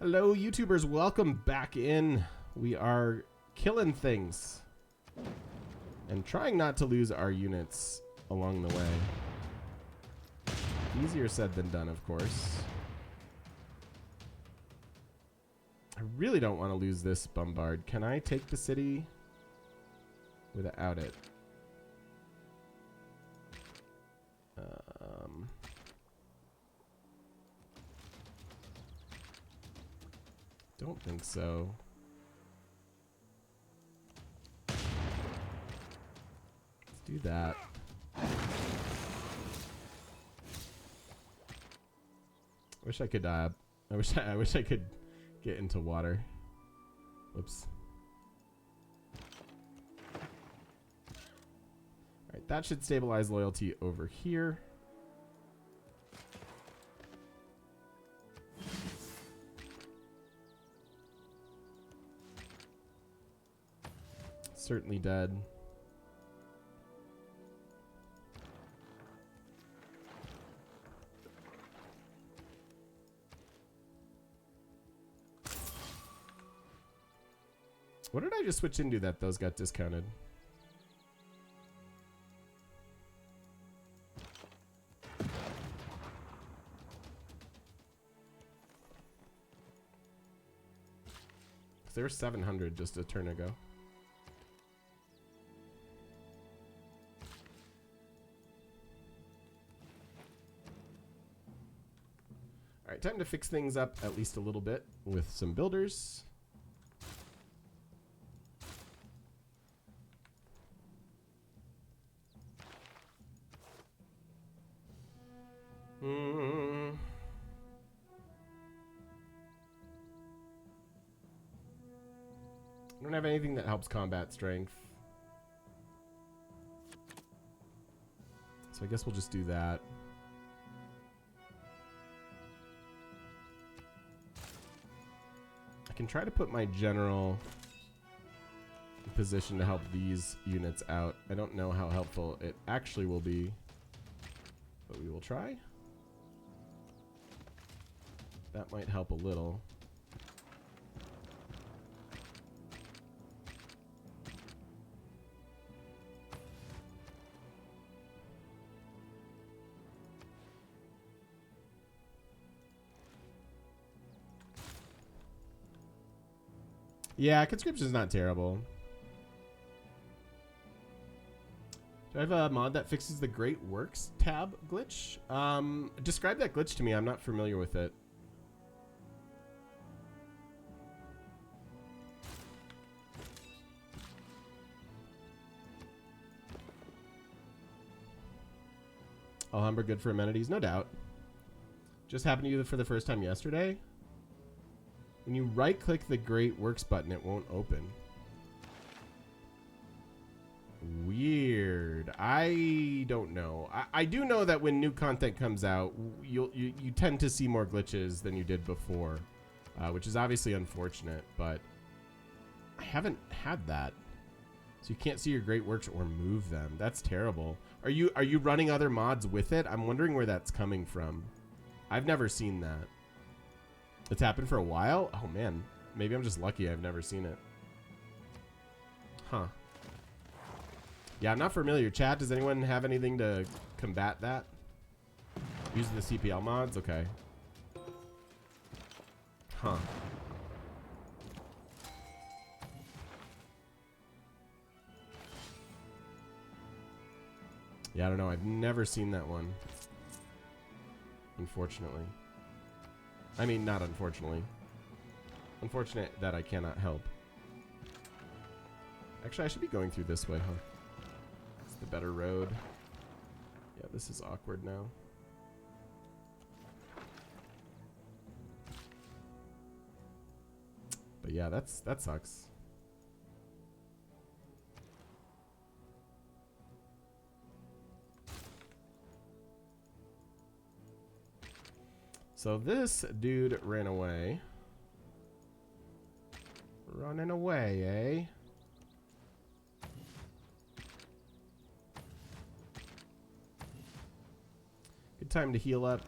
Hello, YouTubers. Welcome back in. We are killing things and trying not to lose our units along the way. Easier said than done, of course. I really don't want to lose this bombard. Can I take the city without it? Don't think so. Let's do that. Wish I could I wish I could get into water. Whoops. Alright, that should stabilize loyalty over here. Certainly dead. What did I just switch into that those got discounted? Because they were 700 just a turn ago. Alright, time to fix things up at least a little bit with some builders. I don't have anything that helps combat strength. So I guess we'll just do that. I can try to put my general in position to help these units out. I don't know how helpful it actually will be, but we will try. That might help a little. Yeah, conscription is not terrible. Do I have a mod that fixes the Great Works tab glitch? Describe that glitch to me. I'm not familiar with it. Alhambra good for amenities? No doubt. Just happened to you for the first time yesterday? When you right-click the Great Works button, it won't open. Weird. I don't know. I do know that when new content comes out, you tend to see more glitches than you did before, which is obviously unfortunate, but I haven't had that. So you can't see your Great Works or move them. That's terrible. Are you running other mods with it? I'm wondering where that's coming from. I've never seen that. It's happened for a while? Oh man, maybe I'm just lucky I've never seen it. Huh. Yeah, I'm not familiar. Chat, does anyone have anything to combat that? Using the CPL mods? Okay. Huh. Yeah, I don't know. I've never seen that one. Unfortunately. I mean, not unfortunately. Unfortunate that I cannot help. Actually, I should be going through this way, huh? It's the better road. Yeah, this is awkward now. But yeah, that sucks. So this dude ran away. Running away, eh? Good time to heal up.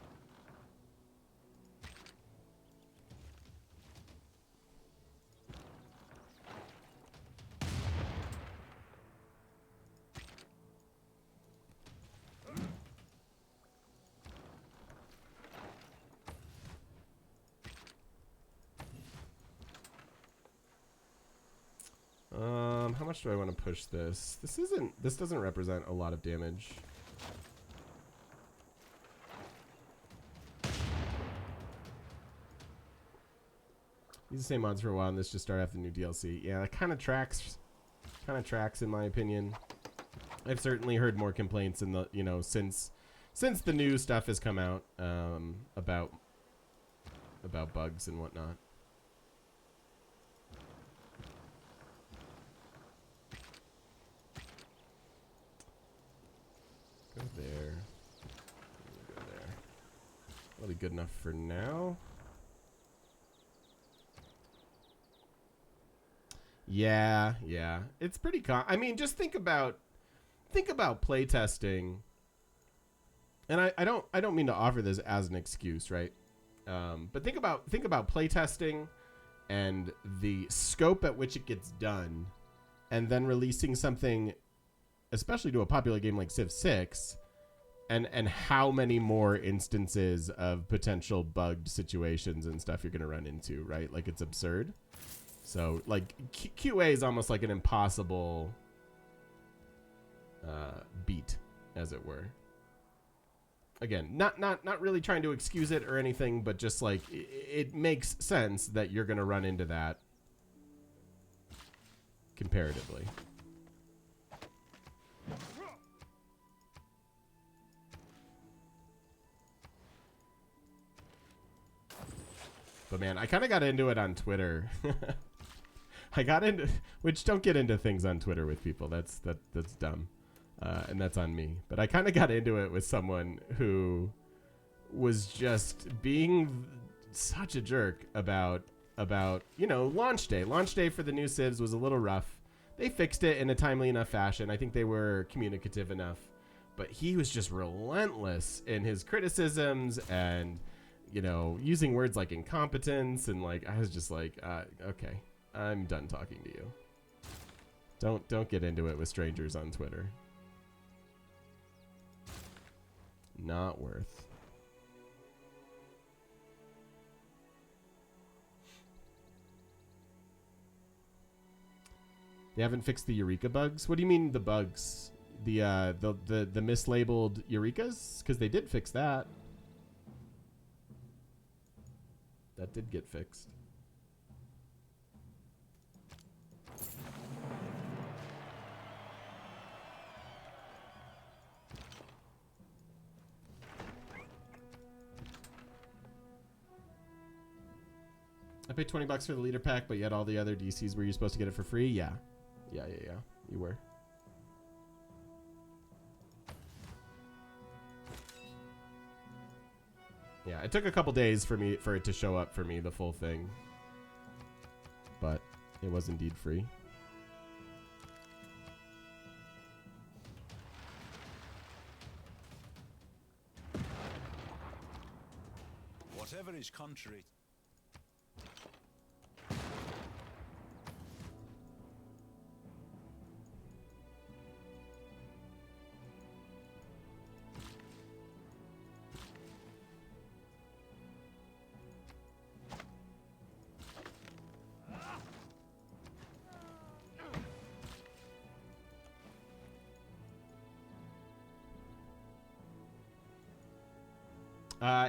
How much do I want to push this? This doesn't represent a lot of damage. Use the same mods for a while and this just start after the new DLC. Yeah, that kind of tracks in my opinion. I've certainly heard more complaints in the, you know, since the new stuff has come out, about bugs and whatnot. Go there. Go there. That'll be good enough for now. Yeah, yeah. It's pretty I mean, just think about playtesting. And I don't mean to offer this as an excuse, right? But think about playtesting and the scope at which it gets done, and then releasing something, especially to a popular game like Civ VI, and how many more instances of potential bugged situations and stuff you're going to run into, right? Like, it's absurd. So, like, QA is almost like an impossible beat, as it were. Again, not really trying to excuse it or anything, but just like it makes sense that you're going to run into that comparatively. But man, I kind of got into it on Twitter. Which don't get into things on Twitter with people. That's dumb. And that's on me. But I kind of got into it with someone who was just being such a jerk about, you know, launch day. Launch day for the new Civs was a little rough. They fixed it in a timely enough fashion. I think they were communicative enough. But he was just relentless in his criticisms and, you know, using words like incompetence, and like, I was just like, okay, I'm done talking to you. Don't get into it with strangers on Twitter. Not worth. They haven't fixed the Eureka bugs? What do you mean the bugs? The mislabeled Eurekas? Because they did fix that. That did get fixed. I paid $20 for the leader pack, but yet all the other DCs, were you supposed to get it for free? Yeah. Yeah. You were. Yeah, it took a couple days for it to show up for me, the full thing. But it was indeed free. Whatever is contrary.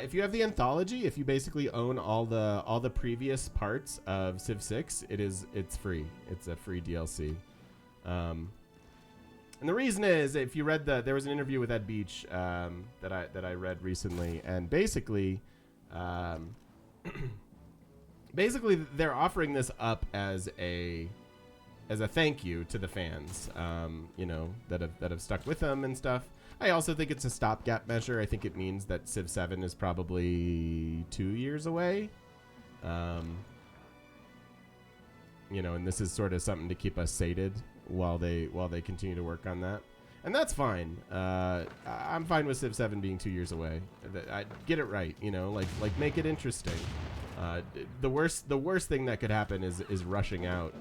If you have the anthology, if you basically own all the previous parts of Civ 6, it's free. It's a free DLC. And the reason is, if you read there was an interview with Ed Beach that I read recently, and basically they're offering this up as a thank you to the fans, you know, that have stuck with them and stuff. I also think it's a stopgap measure. I think it means that Civ 7 is probably 2 years away. You know, and this is sort of something to keep us sated while they continue to work on that. And that's fine. I'm fine with Civ 7 being 2 years away. I get it right, you know, like make it interesting. The worst thing that could happen is rushing out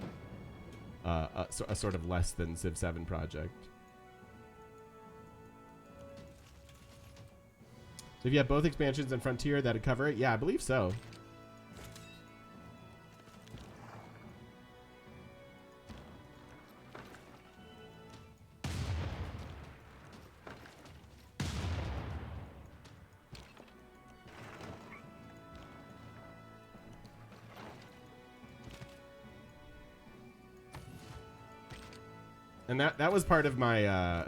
a sort of less than Civ 7 project. So if you have both expansions and Frontier, that'd cover it? Yeah, I believe so. And that was part of my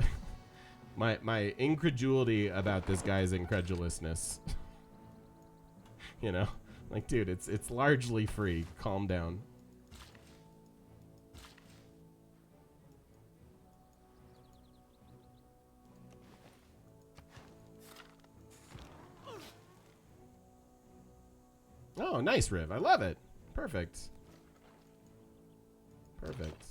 my incredulity about this guy's incredulousness. You know, like, dude, it's largely free. Calm down. Oh, nice, Riv. I love it. Perfect. Perfect.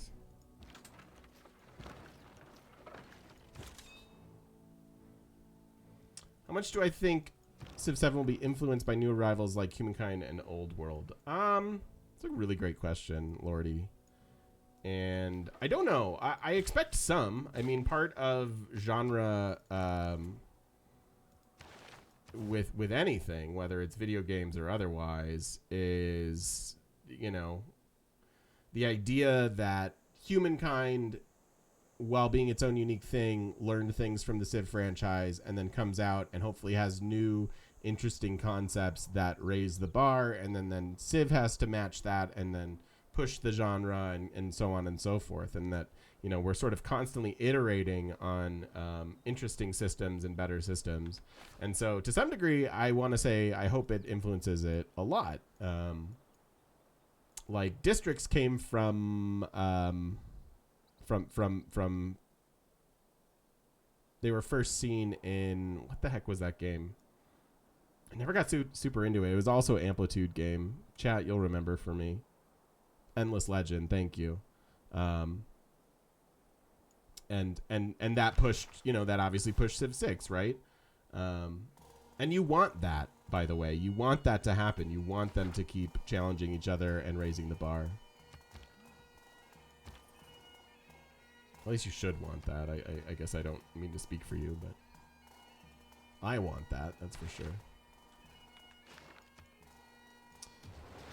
How much do I think Civ 7 will be influenced by new arrivals like Humankind and Old World? It's a really great question, Lordy. And I don't know. I expect some. I mean, part of genre with anything, whether it's video games or otherwise, is, you know, the idea that Humankind, while being its own unique thing, learned things from the Civ franchise and then comes out and hopefully has new interesting concepts that raise the bar, and then Civ has to match that and then push the genre and so on and so forth. And that, you know, we're sort of constantly iterating on interesting systems and better systems. And so to some degree, I want to say I hope it influences it a lot. Like districts came from they were first seen in, what the heck was that game? I never got super into it. It was also an Amplitude game. Chat, you'll remember for me. Endless Legend, thank you. And that pushed, you know, that obviously pushed Civ 6, right? And you want that, by the way. You want that to happen. You want them to keep challenging each other and raising the bar. At least you should want that. I guess I don't mean to speak for you, but I want that. That's for sure.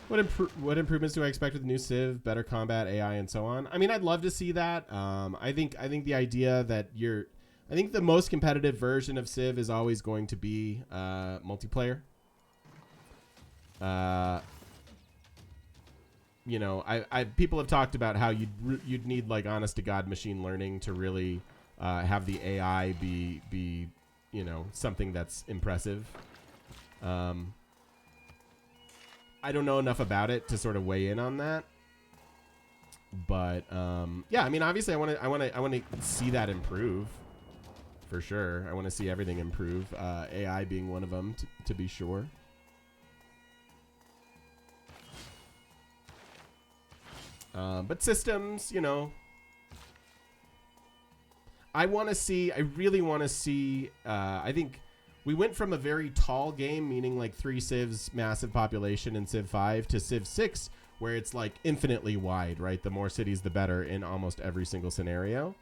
What improvements do I expect with the new Civ? Better combat, AI, and so on. I mean, I'd love to see that. I think the idea that I think the most competitive version of Civ is always going to be multiplayer. You know, people have talked about how you'd need like honest to God machine learning to really have the AI be you know, something that's impressive. I don't know enough about it to sort of weigh in on that, but yeah, I mean, obviously, I want to see that improve for sure. I want to see everything improve. AI being one of them, to be sure. But systems, you know, I really want to see, I think we went from a very tall game, meaning like 3 civs, massive population in Civ 5, to Civ 6, where it's like infinitely wide, right? The more cities, the better in almost every single scenario.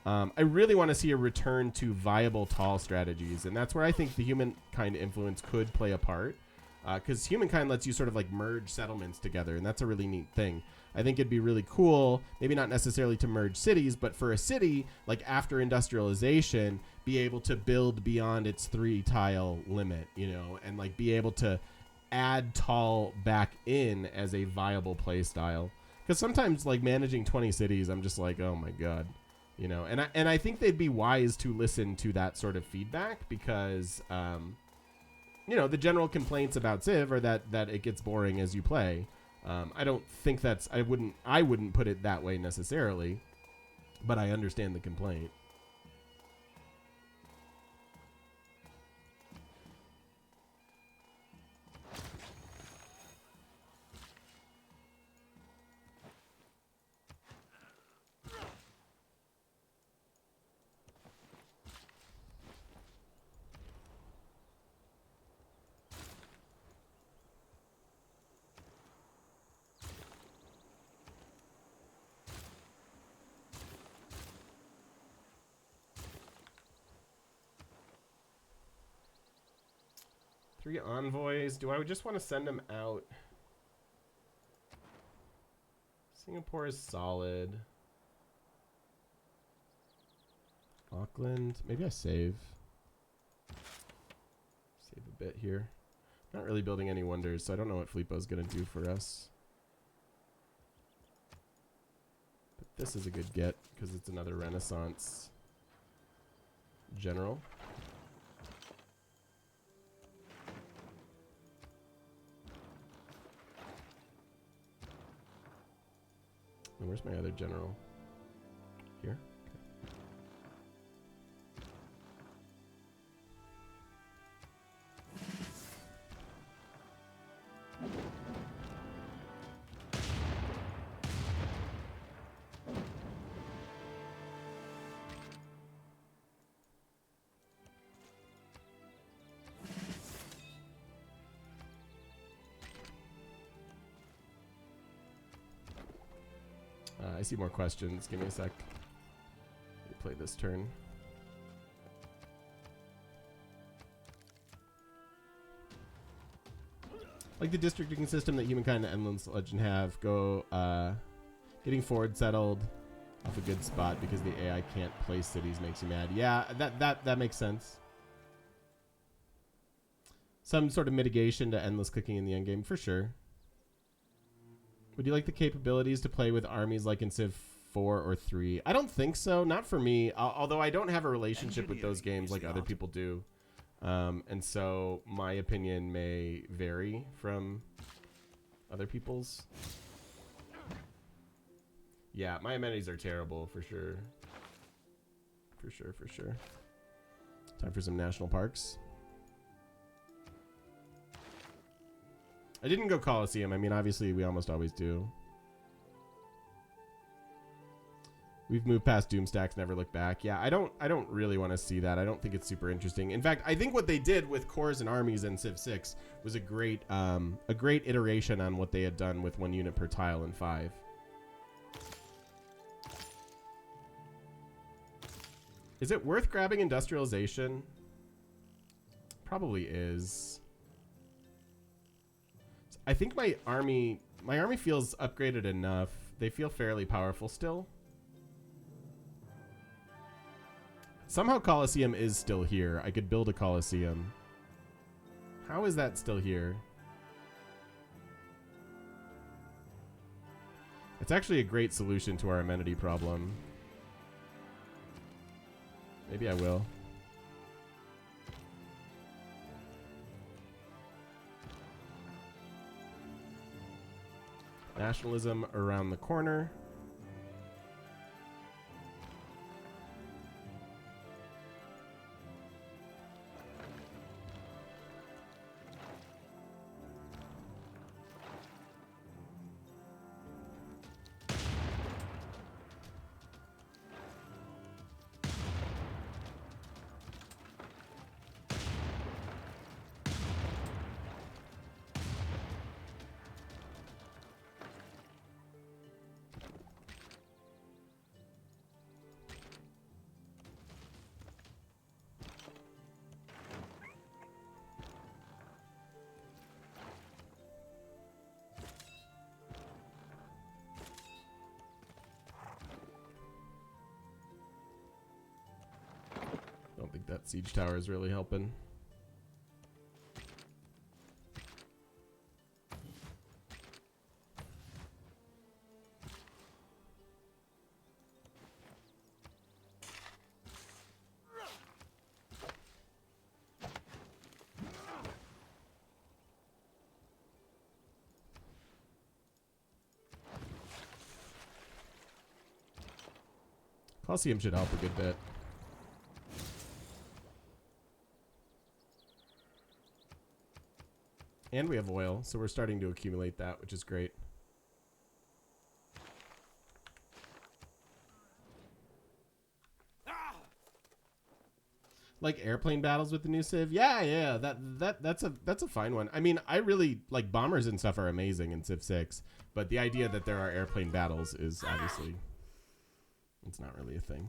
I really want to see a return to viable tall strategies, and that's where I think the Humankind influence could play a part, because Humankind lets you sort of like merge settlements together, and that's a really neat thing. I think it'd be really cool, maybe not necessarily to merge cities, but for a city, like after industrialization, be able to build beyond its 3 tile limit, you know, and like be able to add tall back in as a viable play style. Because sometimes like managing 20 cities, I'm just like, oh my God, you know, and I think they'd be wise to listen to that sort of feedback, because, you know, the general complaints about Civ are that it gets boring as you play. I don't think I wouldn't put it that way necessarily, but I understand the complaint. Three envoys. Do I just want to send them out? Singapore is solid. Auckland. Maybe I save. Save a bit here. Not really building any wonders, so I don't know what Filippo's going to do for us. But This is a good get because it's another Renaissance general. And where's my other general? Here? I see more questions. Give me a sec. Let me play this turn. Like the districting system that Humankind and Endless Legend have, getting forward settled off a good spot because the AI can't place cities makes you mad. Yeah, that makes sense. Some sort of mitigation to endless clicking in the endgame, for sure. Would you like the capabilities to play with armies like in Civ 4 or 3? I don't think so. Not for me. Although I don't have a relationship with those games like other people do. And so my opinion may vary from other people's. Yeah, my amenities are terrible, for sure. For sure, for sure. Time for some national parks. I didn't go Coliseum. I mean, obviously, we almost always do. We've moved past Doomstacks, never look back. Yeah, I don't really want to see that. I don't think it's super interesting. In fact, I think what they did with cores and armies in Civ 6 was a great iteration on what they had done with 1 unit per tile in 5. Is it worth grabbing industrialization? Probably is. I think my army feels upgraded enough. They feel fairly powerful still. Somehow Colosseum is still here. I could build a Colosseum. How is that still here? It's actually a great solution to our amenity problem. Maybe I will. Nationalism around the corner. That siege tower is really helping. Colosseum should help a good bit. And we have oil, so we're starting to accumulate that, which is great. Like airplane battles with the new Civ? Yeah, that's a fine one. I mean, I really like bombers and stuff are amazing in Civ 6, but the idea that there are airplane battles is obviously it's not really a thing.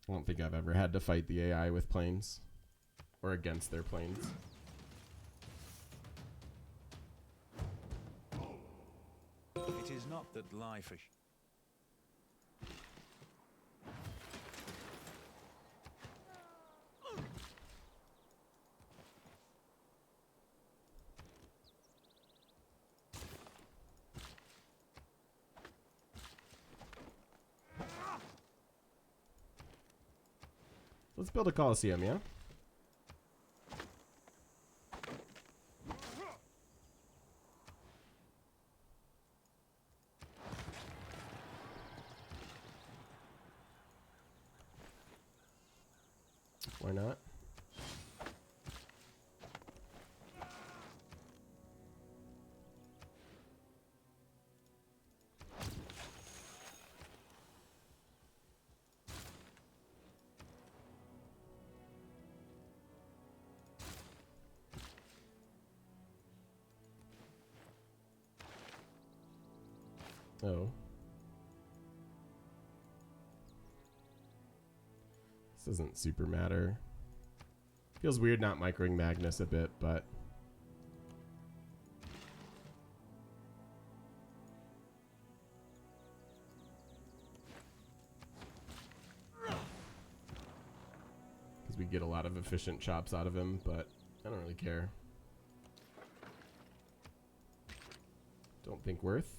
I don't think I've ever had to fight the AI with planes or against their planes. It is not that life is... Let's build a Colosseum, yeah? Why not? Oh. This doesn't super matter. Feels weird not microing Magnus a bit, but... because we get a lot of efficient chops out of him, but I don't really care. Don't think worth.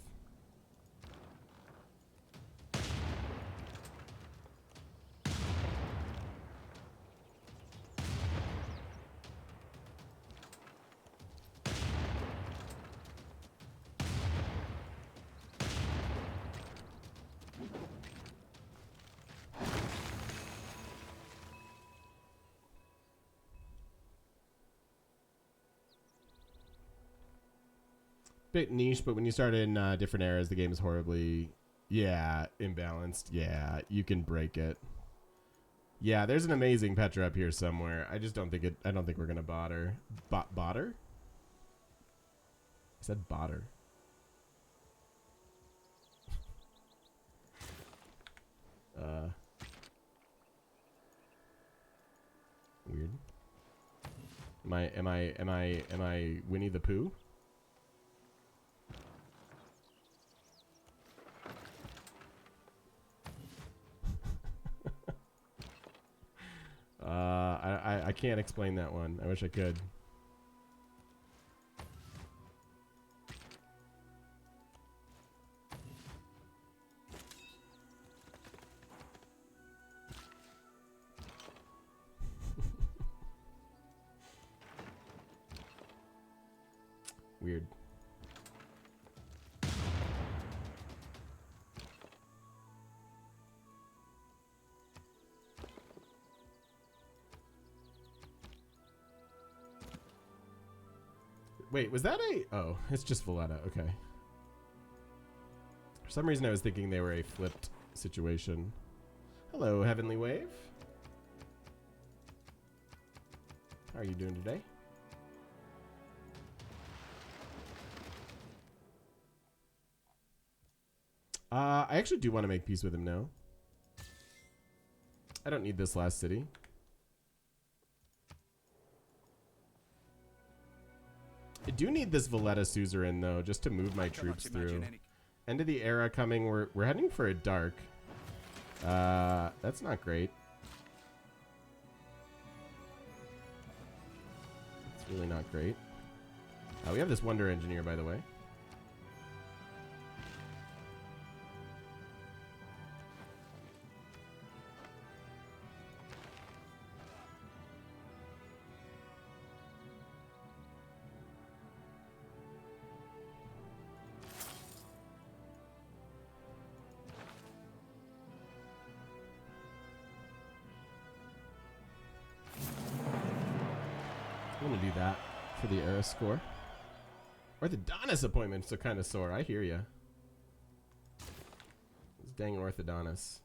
Bit niche, but when you start in different eras, the game is horribly, imbalanced. Yeah, you can break it. Yeah, there's an amazing Petra up here somewhere. I just don't think it. I don't think we're gonna bother. Botter? I said botter. Weird. Am I Winnie the Pooh? I can't explain that one. I wish I could. Weird. Wait, was that a... Oh, it's just Valletta. Okay. For some reason, I was thinking they were a flipped situation. Hello, Heavenly Wave. How are you doing today? I actually do want to make peace with him now. I don't need this last city. I do need this Valletta suzerain though, just to move my troops through. End of the era coming. We're heading for a dark. That's not great. It's really not great. We have this Wonder Engineer, by the way. I'm gonna do that for the era score. Orthodontist appointments are kind of sore. I hear ya. These dang orthodontists.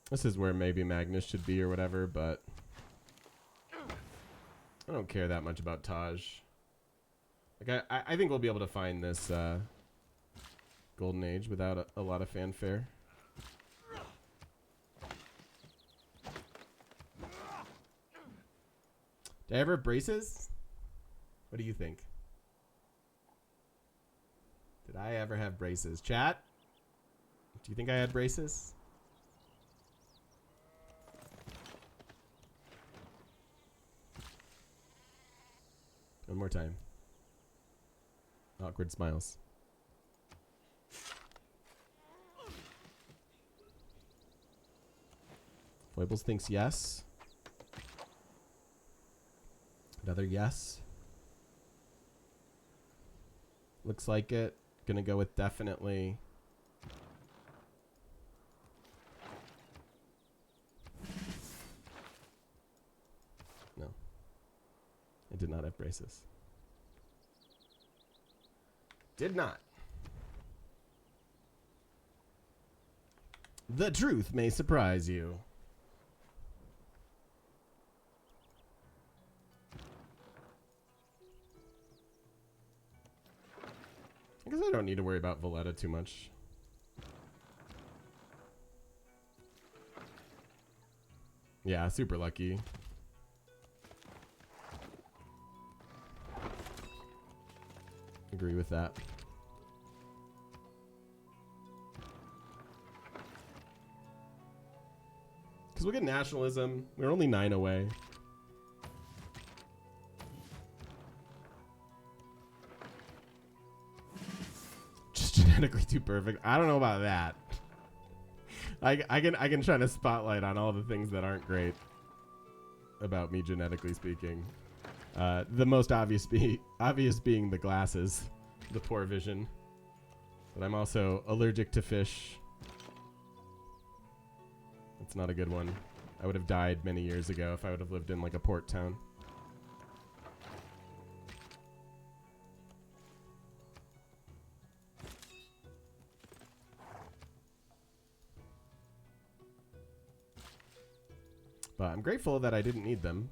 This is where maybe Magnus should be or whatever, but I don't care that much about Taj. Like I think we'll be able to find this golden age without a lot of fanfare. Did I ever have braces? What do you think? Did I ever have braces? Chat? Do you think I had braces? One more time. Awkward smiles. Foibles thinks yes. Another yes. Looks like it. Gonna go with definitely. No. I did not have braces. Did not. The truth may surprise you. I guess I don't need to worry about Valletta too much. Yeah, super lucky. Agree with that. Because we'll get nationalism. We're only 9 away. Just genetically too perfect. I don't know about that. I can shine a spotlight on all the things that aren't great about me genetically speaking. The most obvious being the glasses, the poor vision. But I'm also allergic to fish. That's not a good one. I would have died many years ago if I would have lived in like a port town. But I'm grateful that I didn't need them.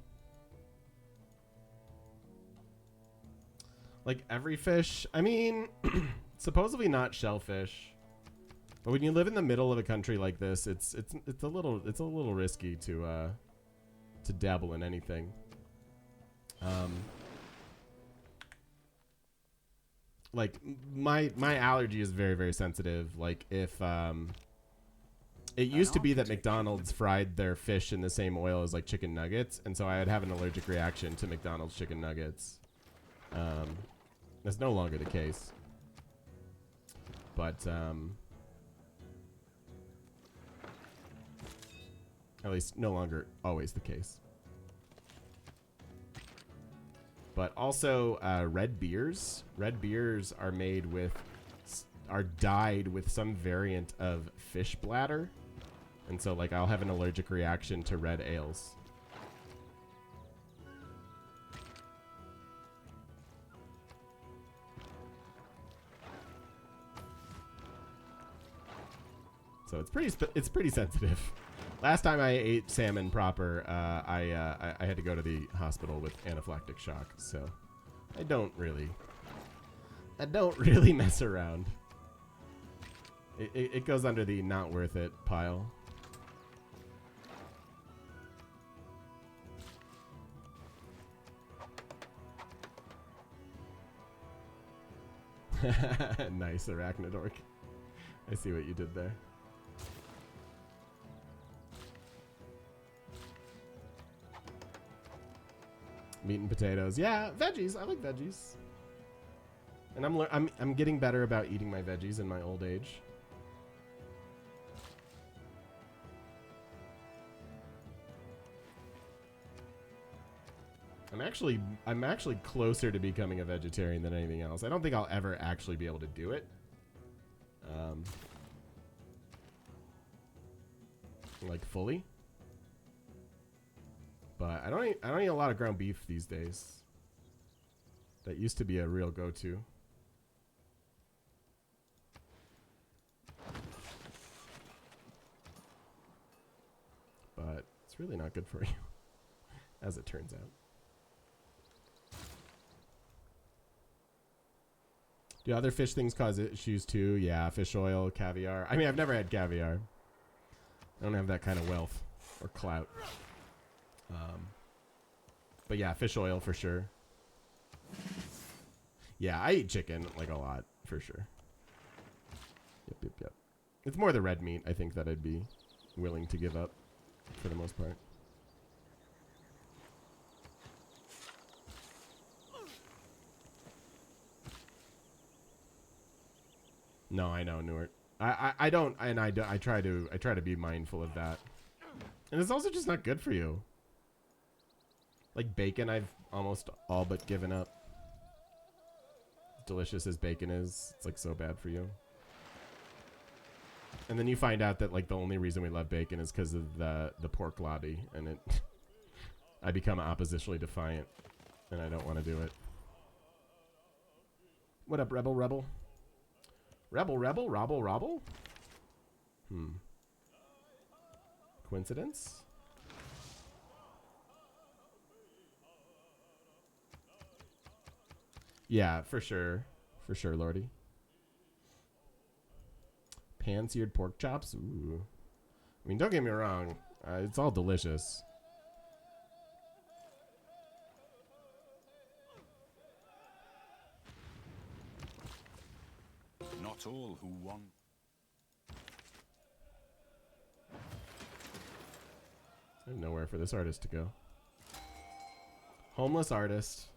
Like every fish, I mean, supposedly not shellfish. But when you live in the middle of a country like this, it's a little risky to dabble in anything. Like my allergy is very, very sensitive. Like if it used to be that McDonald's fried their fish in the same oil as like chicken nuggets, and so I would have an allergic reaction to McDonald's chicken nuggets. That's no longer the case. But at least no longer always the case. But also red beers. Red beers are made with, are dyed with some variant of fish bladder. And so like I'll have an allergic reaction to red ales. So it's pretty sensitive. Last time I ate salmon proper, I had to go to the hospital with anaphylactic shock. So I don't really mess around. It goes under the not worth it pile. Nice, Arachnidork. I see what you did there. Meat and potatoes. Yeah, veggies. I like veggies. And I'm getting better about eating my veggies in my old age. I'm actually closer to becoming a vegetarian than anything else. I don't think I'll ever actually be able to do it. Like fully. But I don't eat a lot of ground beef these days. That used to be a real go-to. But it's really not good for you, as it turns out. Do other fish things cause issues too? Yeah, fish oil, caviar. I mean, I've never had caviar. I don't have that kind of wealth or clout. But yeah, fish oil for sure. Yeah, I eat chicken like a lot for sure. Yep. It's more the red meat I think that I'd be willing to give up for the most part. No, I know, Newark. I don't, and I try to be mindful of that. And it's also just not good for you. Like bacon, I've almost all but given up. Delicious as bacon is, it's like so bad for you. And then you find out that like the only reason we love bacon is because of the pork lobby, and it I become oppositionally defiant, and I don't want to do it. What up, rebel? Robble? Coincidence? Yeah, for sure, Lordy. Pan-seared pork chops. Ooh. I mean, don't get me wrong. It's all delicious. Not all who want. I have nowhere for this artist to go. Homeless artist.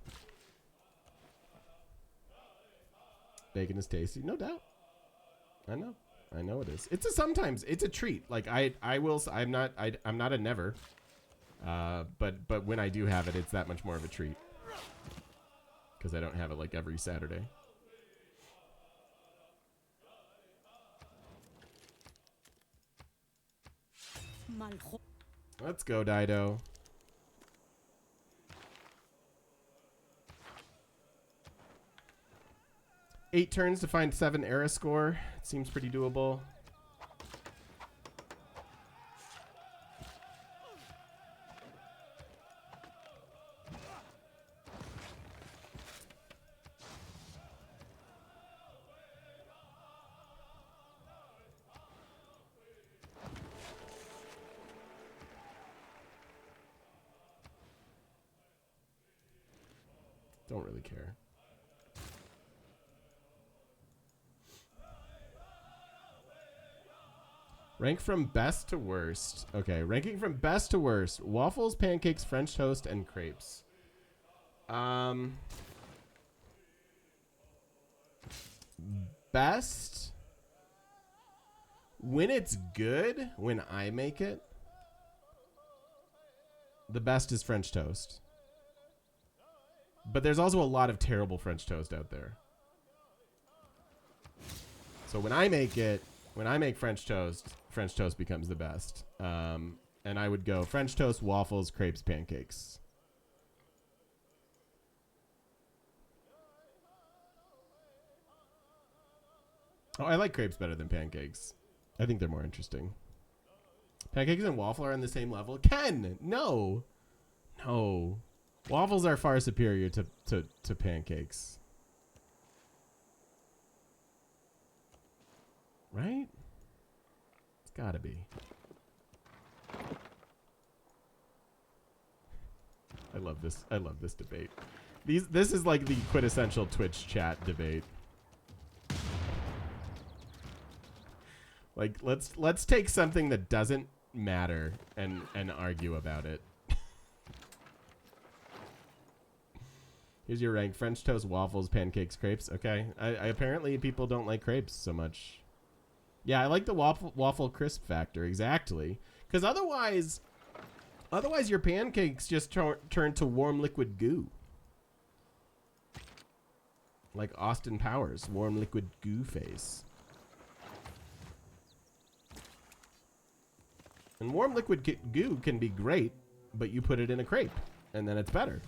Bacon is tasty, no doubt. I know it is. Sometimes it's a treat. Like I'm not a never. But when I do have it, it's that much more of a treat. Because I don't have it like every Saturday. Let's go, Dido. Eight turns to find 7 era score. It seems pretty doable. Don't really care. Rank from best to worst. Okay, ranking from best to worst. Waffles, pancakes, French toast, and crepes. Best. When it's good, when I make it, the best is French toast. But there's also a lot of terrible French toast out there. So when I make it, when I make French toast becomes the best. And I would go French toast, waffles, crepes, pancakes. Oh, I like crepes better than pancakes. I think they're more interesting. Pancakes and waffle are on the same level. Ken, no. No. Waffles are far superior to pancakes. Right? It's gotta be. I love this. I love this debate. This is like the quintessential Twitch chat debate. Like let's take something that doesn't matter and argue about it. Here's your rank: French toast, waffles, pancakes, crepes. Okay. I apparently people don't like crepes so much. Yeah, I like the waffle crisp factor, exactly. Because otherwise your pancakes just turn to warm liquid goo. Like Austin Powers, warm liquid goo face. And warm liquid goo can be great, but you put it in a crepe, and then it's better.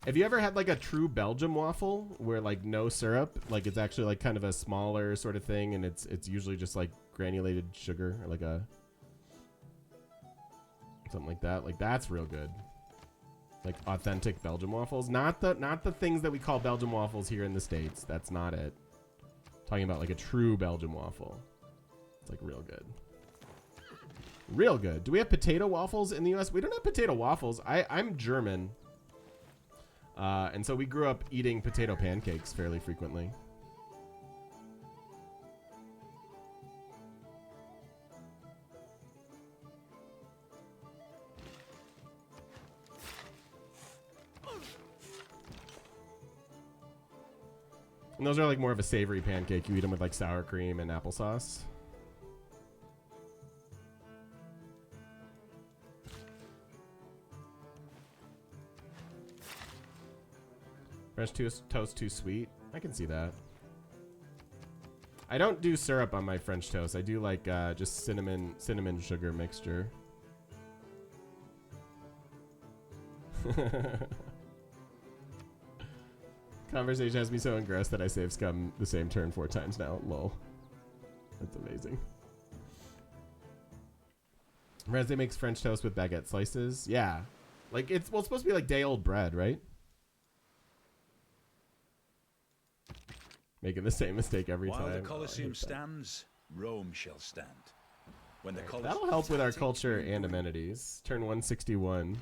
Have you ever had like a true Belgium waffle where like no syrup, like it's actually like kind of a smaller sort of thing, and it's usually just like granulated sugar or like a something like that? Like that's real good. Like authentic Belgium waffles, not the things that we call Belgium waffles here in the States. That's not it. Talking about like a true Belgium waffle. It's like real good. Real good. Do we have potato waffles in the US? We don't have potato waffles. I'm German. And so we grew up eating potato pancakes fairly frequently. And those are like more of a savory pancake. You eat them with like sour cream and applesauce. French toast too sweet. I can see that. I don't do syrup on my French toast. I do like just cinnamon sugar mixture. Conversation has me so engrossed that I saved scum the same turn 4 times now. Lol. That's amazing. Wednesday makes French toast with baguette slices. Yeah. Like it's supposed to be like day old bread, right? Making the same mistake every time. While the Colosseum stands, Rome shall stand. When the Right, that'll help with our culture and amenities. Turn 161.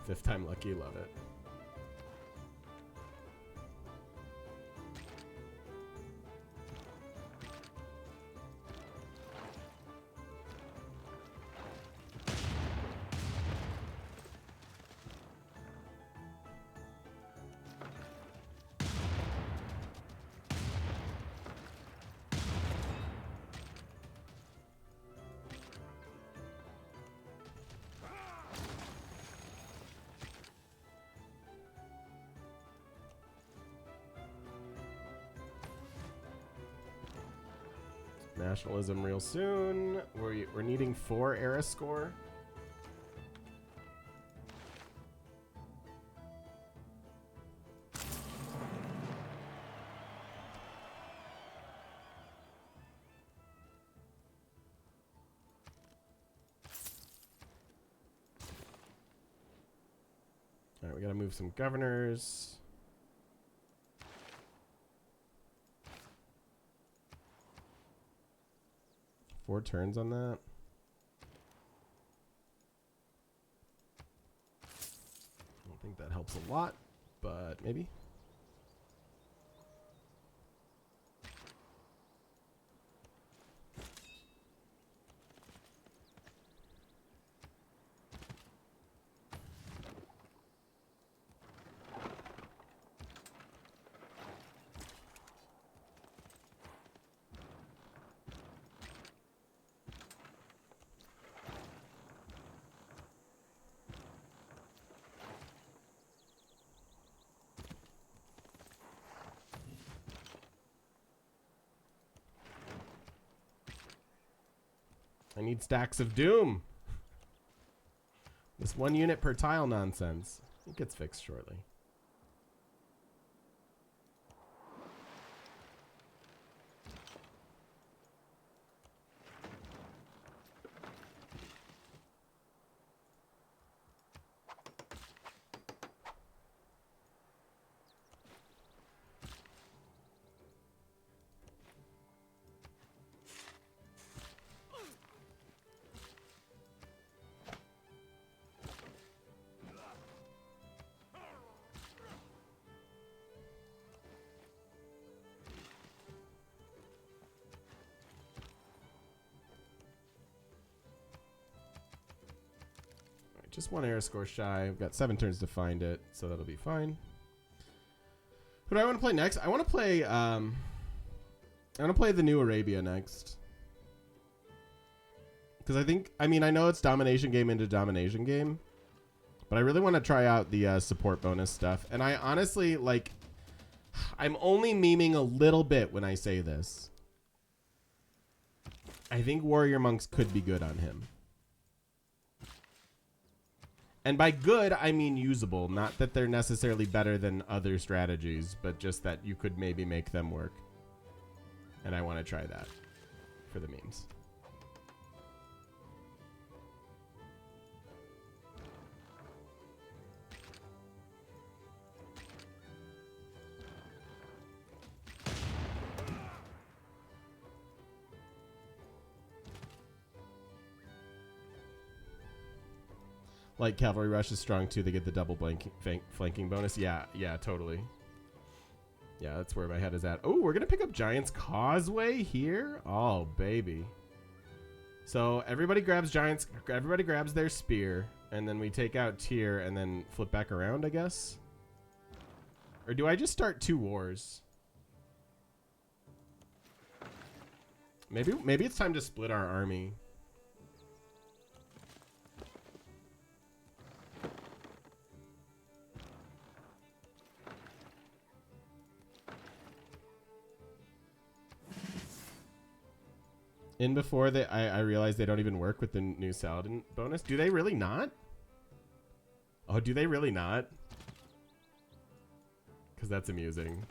Fifth time lucky, love it. Nationalism real soon. We're needing 4 era score. All right, we gotta move some governors. 4 turns on that. I don't think that helps a lot, but maybe. I need stacks of doom. This 1 unit per tile nonsense. It gets fixed shortly. Just 1 error score shy. We've got 7 turns to find it, so that'll be fine. Who do I want to play next? I want to play the New Arabia next. Because I know it's domination game into domination game, but I really want to try out the support bonus stuff. And I honestly, like, I'm only memeing a little bit when I say this. I think Warrior Monks could be good on him. And by good, I mean usable. Not that they're necessarily better than other strategies, but just that you could maybe make them work. And I want to try that for the memes. Like Cavalry Rush is strong too. They get the double flanking bonus. Yeah, totally. Yeah, that's where my head is at. Oh, we're gonna pick up Giant's Causeway here. Oh, baby. So everybody grabs their spear, and then we take out Tyr and then flip back around, I guess. Or do I just start 2 wars? Maybe it's time to split our army. In before I realized they don't even work with the new Saladin bonus. Do they really not? Oh, do they really not? Because that's amusing.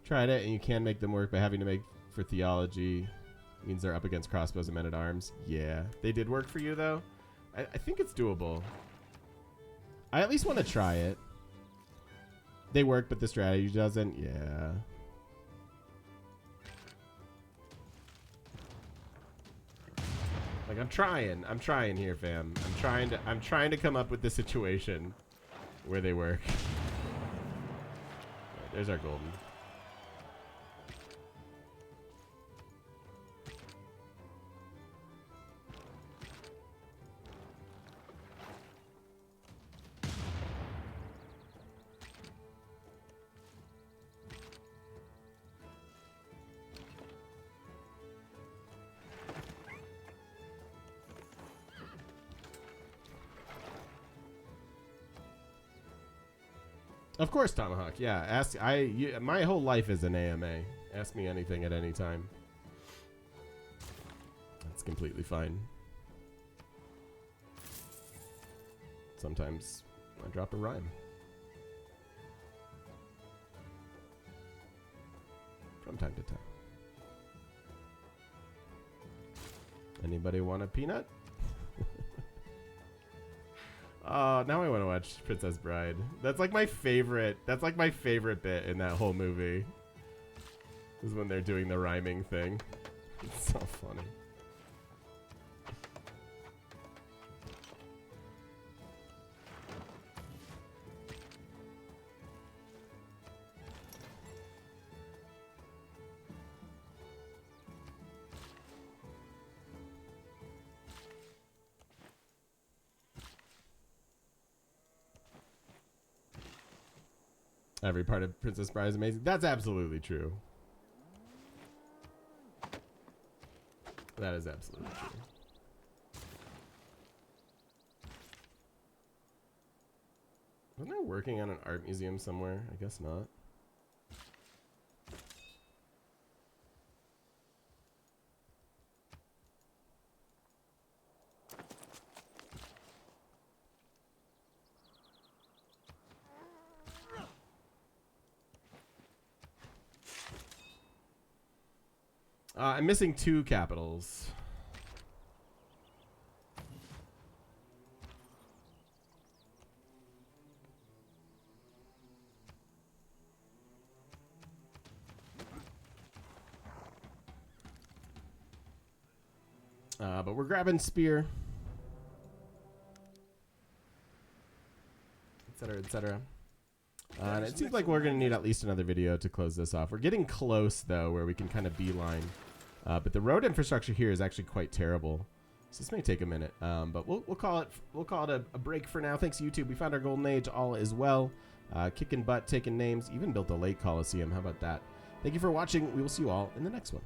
Tried it, and you can make them work by having to make for theology. Means they're up against crossbows and men-at-arms. Yeah. They did work for you, though? I think it's doable. I at least want to try it. They work, but the strategy doesn't. Yeah. Like, I'm trying here, fam. I'm trying to come up with the situation where they work. Right, there's our golden. Of course, Tomahawk. Yeah, my whole life is an AMA. Ask me anything at any time. That's completely fine. Sometimes I drop a rhyme. From time to time. Anybody want a peanut? Oh, now I want to watch Princess Bride. That's like my favorite. That's like my favorite bit in that whole movie. Is when they're doing the rhyming thing. It's so funny. Every part of Princess Bride is amazing. That's absolutely true. That is absolutely true. Wasn't I working on an art museum somewhere? I guess not. I'm missing 2 capitals. But we're grabbing spear. Etc., etc. And it seems like we're going to need at least another video to close this off. We're getting close, though, where we can kind of beeline. But the road infrastructure here is actually quite terrible. So this may take a minute. But we'll call it a break for now. Thanks, YouTube. We found our golden age all as well. Kicking butt, taking names, even built a lake coliseum. How about that? Thank you for watching. We will see you all in the next one.